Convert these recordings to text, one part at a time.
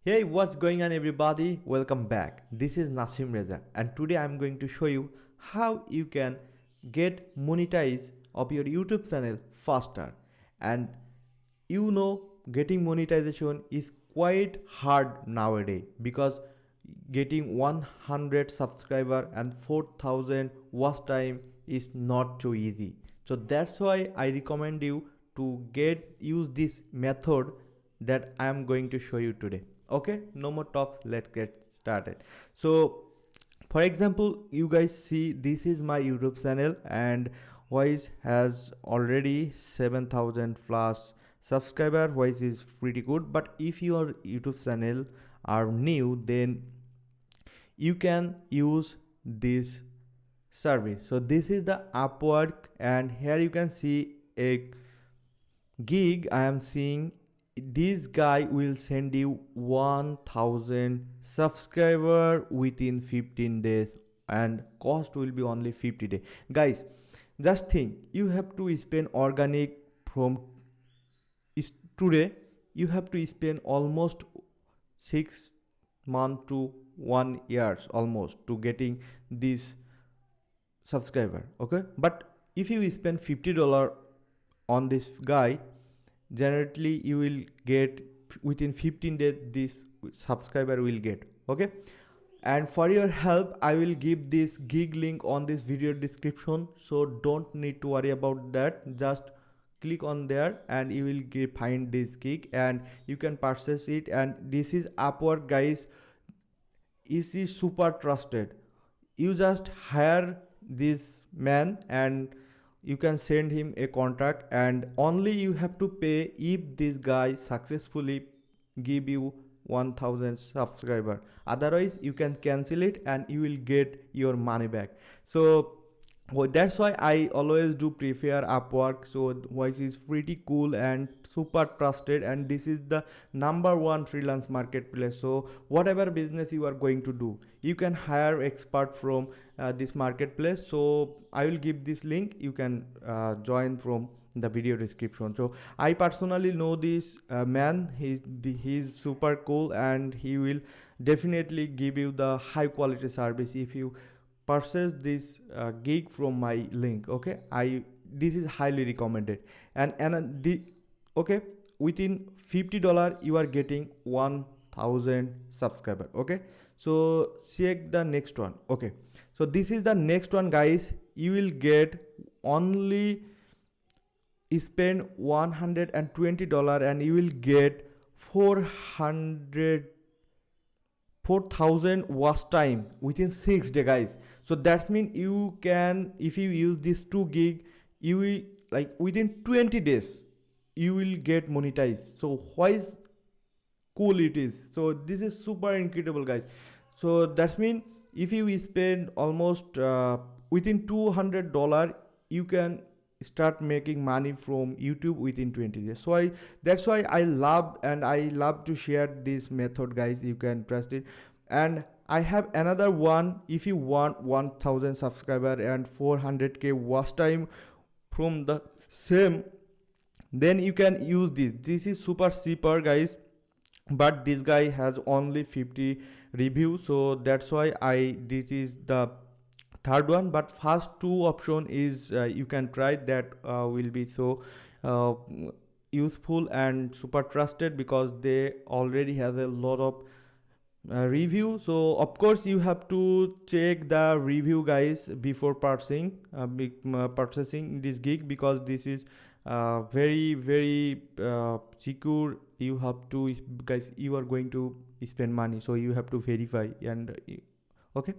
Hey, what's going on everybody? Welcome back. This is Nasim Reza and today I'm going to show you how you can get monetize of your YouTube channel faster. And getting monetization is quite hard nowadays because getting 100 subscriber and 4000 watch time is not so easy. So that's why I recommend you to use this method that I am going to show you today. Okay, no more talks, let's get started. So for example, you guys see this is my YouTube channel and voice has already 7000 plus subscriber. Voice is pretty good, but if your YouTube channel are new, then you can use this service. So this is the Upwork and here you can see a gig. I am seeing this guy will send you 1000 subscriber within 15 days and cost will be only 50 days. Guys, just think, you have to spend organic from today, you have to spend almost 6 months to 1 years almost to getting this subscriber. Okay, but if you spend $50 on this guy, generally you will get within 15 days this subscriber will get. Okay, and for your help I will give this gig link on this video description, so don't need to worry about that. Just click on there and you will find this gig and you can purchase it. And this is Upwork, guys. Is super trusted. You just hire this man and you can send him a contract and only you have to pay if this guy successfully give you 1000 subscriber. Otherwise you can cancel it and you will get your money back. So that's why I always do prefer Upwork. So voice is pretty cool and super trusted, and this is the #1 freelance marketplace. So whatever business you are going to do, you can hire expert from this marketplace. So I will give this link, you can join from the video description. So I personally know this man. He's super cool and he will definitely give you the high quality service if you purchase this gig from my link. Okay, this is highly recommended. Okay, within $50 you are getting 1000 subscriber. Okay, so check the next one. Okay, so this is the next one, guys. You will get only spend $120 and you will get 4000 watch time within 6 days, guys. So that's mean you can, if you use this 2 gig, you will like within 20 days you will get monetized. So why is cool it is. So this is super incredible, guys. So that's mean if you spend almost within $200, you can start making money from YouTube within 20 days. So that's why I love to share this method, guys. You can trust it. And I have another one. If you want 1000 subscriber and 400k watch time from the same, then you can use this is super cheaper, guys, but this guy has only 50 reviews. So that's why this is the third one. But first two option is you can try that, will be so uh, useful and super trusted because they already has a lot of review. So of course you have to check the review, guys, before purchasing this gig, because this is very secure. You have to, guys, you are going to spend money, so you have to verify. And okay,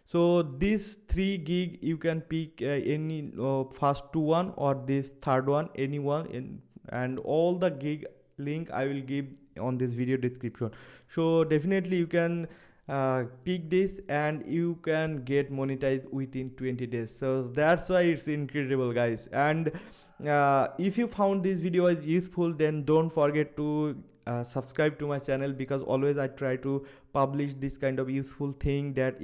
so this 3 gig you can pick any first two one or this third one, anyone, and all the gig link I will give on this video description. So definitely you can pick this and you can get monetized within 20 days. So that's why it's incredible, guys. And if you found this video is useful, then don't forget to subscribe to my channel, because always I try to publish this kind of useful thing that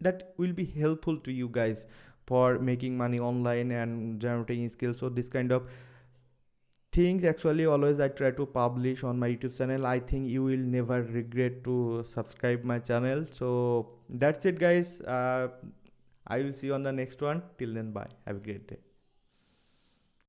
that will be helpful to you guys for making money online and generating skills. So this kind of things actually always I try to publish on my YouTube channel. I think you will never regret to subscribe my channel. So that's it, guys. I will see you on the next one. Till then, bye. Have a great day.